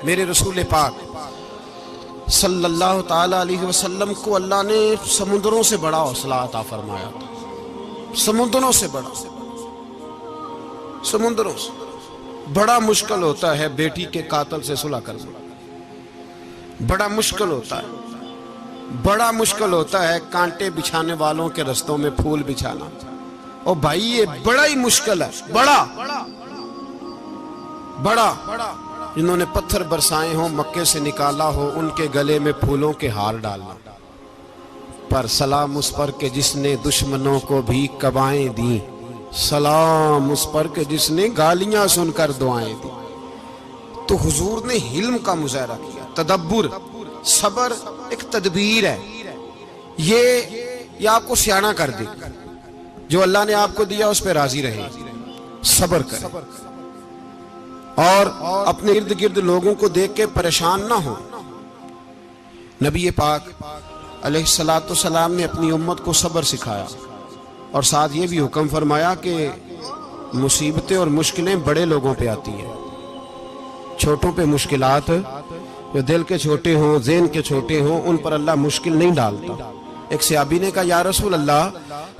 मेरे रसूल पाक सल्लल्लाहु ताला अलैहि वसल्लम को अल्लाह ने समुद्रों से बड़ा हौसला अता फरमाया था। समुद्रों से बड़ा, समुद्रों से बड़ा मुश्किल होता है बेटी के कातिल से सुलह करना। बड़ा मुश्किल होता है, बड़ा मुश्किल होता है कांटे बिछाने वालों के रस्तों में फूल बिछाना। और भाई ये बड़ा ही मुश्किल है, बड़ा बड़ा। जिन्होंने पत्थर बरसाए हो, मक्के से निकाला हो, उनके गले में फूलों के हार डालना। पर सलाम उस पर के जिसने दुश्मनों को भी कबाएं दी, सलाम उस पर के जिसने गालियां सुनकर दुआएं दी। तो हुजूर ने हिल्म का मुजाहरा किया, तदब्बुर, सबर एक तदबीर है। ये आपको सियाना कर दे। जो अल्लाह ने आपको दिया उस पर राजी रहे, सबर करें और अपने इर्द गिर्द लोगों को देख के परेशान ना हो। नबी पाक अलैहिस्सलातु सलाम ने अपनी उम्मत को सबर सिखाया और साथ ये भी हुक्म फरमाया कि मुसीबतें और मुश्किलें बड़े लोगों पे आती हैं, छोटों पे मुश्किलात, जो दिल के छोटे हों, ज़हन के छोटे हों, उन पर अल्लाह मुश्किल नहीं डालता। एक सहाबी ने कहा, या रसूल अल्लाह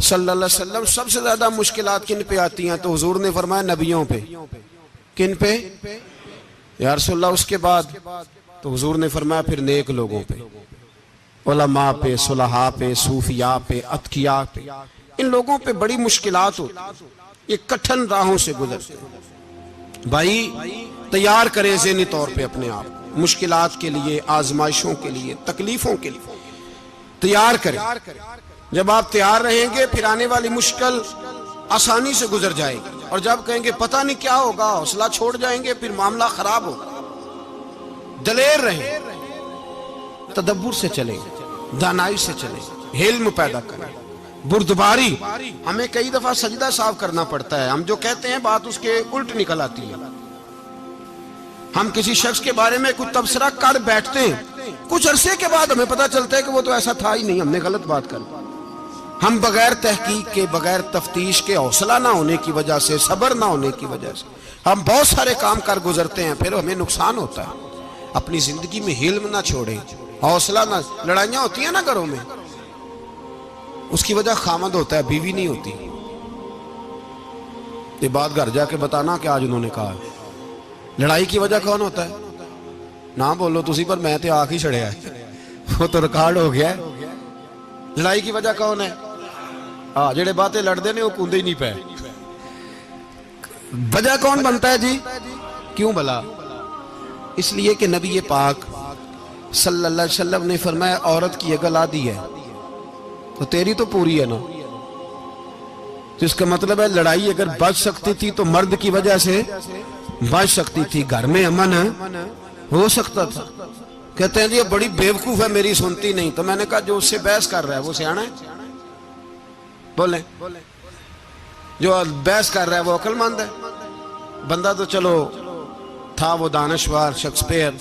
सल्लल्लाहु अलैहि वसल्लम, सबसे ज्यादा मुश्किलात किन पे आती हैं? तो हुजूर ने फरमाया नबियों पे। किन पे? या रसूल अल्लाह उसके बाद? तो हुजूर ने फरमाया फिर नेक लोगों पे, उलमा पे, सुलहा पे, सूफिया पे, अतकिया पे। इन लोगों पे बड़ी मुश्किलात होती, ये कठिन राहों से गुजरते। भाई तैयार करें ज़हनी तौर पे अपने आप मुश्किलात के लिए, आजमाइशों के लिए, तकलीफों के लिए तैयार करें। जब आप तैयार रहेंगे फिर आने वाली मुश्किल आसानी से गुजर जाएगी। और जब कहेंगे पता नहीं क्या होगा, हौसला छोड़ जाएंगे, फिर मामला खराब होगा। दलेर रहें, तदब्बुर से चलें, दानाई से चलें, हिल्म पैदा करें, बुर्दबारी। हमें कई दफा सजदा साफ करना पड़ता है, हम जो कहते हैं बात उसके उल्ट निकल आती है। हम किसी शख्स के बारे में कुछ तबसरा कर बैठते हैं, कुछ अरसे के बाद हमें पता चलता है कि वो तो ऐसा था ही नहीं, हमने गलत बात कर। हम बगैर तहकीक के, बगैर तफ्तीश के, हौसला ना होने की वजह से, सब्र ना होने की वजह से हम बहुत सारे काम कर गुजरते हैं, फिर हमें नुकसान होता है। अपनी जिंदगी में हिल्म ना छोड़ें, हौसला ना। लड़ाइयां होती है ना घरों में, उसकी वजह खामद होता है, बीवी नहीं होती। ये बात घर जाके बताना कि आज उन्होंने कहा। लड़ाई की वजह कौन होता है? ना बोलो तुसी, पर मैं तो आख ही छड़िया है, वो तो रिकॉर्ड हो गया है। लड़ाई की वजह कौन है? हाँ, जेड़े बातें लड़ते ने वो कूदे ही नहीं पे। वजह कौन बनता है जी? क्यों भला? इसलिए कि नबी पाक सल्लल्लाहु अलैहि वसल्लम ने फरमाया, औरत की अगल आदि है तो तेरी तो पूरी है ना। तो इसका मतलब है लड़ाई अगर बच सकती थी तो मर्द की वजह से बच सकती थी, घर में अमन हो सकता था। कहते हैं जी ये बड़ी बेवकूफ है, मेरी सुनती नहीं। तो मैंने कहा जो उससे बहस कर रहा है वो सियाना है? बोले जो बहस कर रहा है वो अक्लमंद है? बंदा तो चलो था वो दानश्वर शेक्सपियर,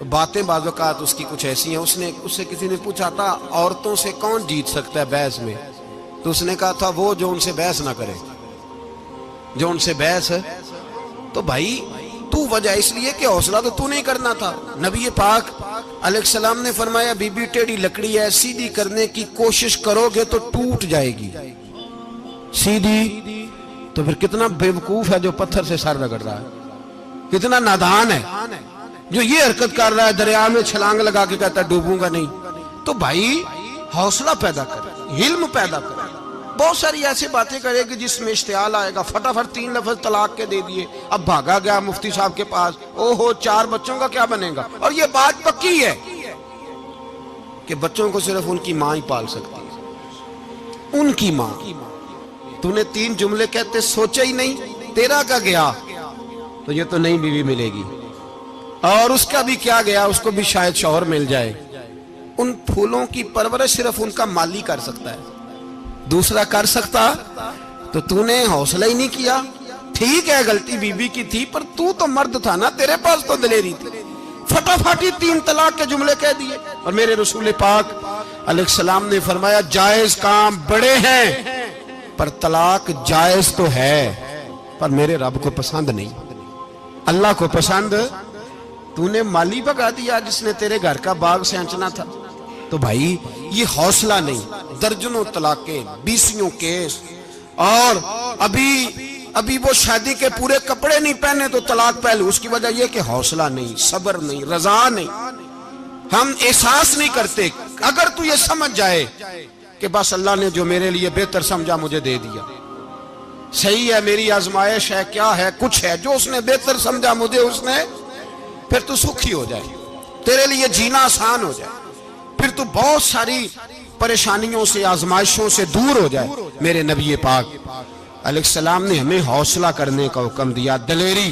बातें बाज़ औक़ात उसकी कुछ ऐसी हैं। उससे किसी ने पूछा था औरतों से कौन जीत सकता है बहस में, तो उसने कहा था वो जो उनसे बहस ना करे, जो उनसे बहस है। तो भाई तू वजह इसलिए कि हौसला तो तू नहीं करना था। नबी पाक अलैहिस्सलाम ने फरमाया, बीबी टेढ़ी लकड़ी है, सीधी करने की कोशिश करोगे तो टूट जाएगी। सीधी तो फिर कितना बेवकूफ है जो पत्थर से सर रगड़ रहा है, कितना नादान है जो ये हरकत कर रहा है, दरिया में छलांग लगा के कहता है डूबूंगा नहीं। तो भाई हौसला पैदा करे, हिल्म पैदा करे। बहुत सारी ऐसी बातें करेगी जिसमें इश्तियाल आएगा, फटाफट 3 लफ्ज तलाक के दे दिए, अब भागा गया मुफ्ती साहब के पास, ओहो 4 बच्चों का क्या बनेगा। और ये बात पक्की है कि बच्चों को सिर्फ उनकी मां ही पाल सकती है, उनकी मां। तूने 3 जुमले कहते सोचा ही नहीं, तेरा का गया तो ये तो नई बीवी मिलेगी, और उसका भी क्या गया, उसको भी शायद शौहर मिल जाए। उन फूलों की परवरिश सिर्फ उनका माली कर सकता है, दूसरा कर सकता। तो तूने हौसला ही नहीं किया। ठीक है गलती बीबी की थी, पर तू तो मर्द था ना, तेरे पास तो दलेरी थी। फटाफट ही 3 तलाक के जुमले कह दिए। और मेरे रसूल पाक अलैहिस्सलाम ने फरमाया, जायज काम बड़े हैं पर तलाक जायज तो है, पर मेरे रब को पसंद नहीं, अल्लाह को पसंद तूने माली भगा दिया जिसने तेरे घर का बाग सेंचना था। तो भाई ये हौसला नहीं, दर्जनों तलाकें, 20 केस, और अभी वो शादी के पूरे कपड़े नहीं पहने तो तलाक पहले। उसकी वजह यह कि हौसला नहीं, सब्र नहीं, रजा नहीं, हम एहसास नहीं करते। अगर तू ये समझ जाए कि बस अल्लाह ने जो मेरे लिए बेहतर समझा मुझे दे दिया, सही है, मेरी आजमाइश है, क्या है, कुछ है, जो उसने बेहतर समझा मुझे उसने, फिर तू सुखी हो जाए, तेरे लिए जीना आसान हो जाए, फिर तू बहुत सारी परेशानियों से, आजमाइशों से दूर हो जाए। मेरे नबी पाक अलैहिस्सलाम ने हमें हौसला करने का हुक्म दिया, दलेरी।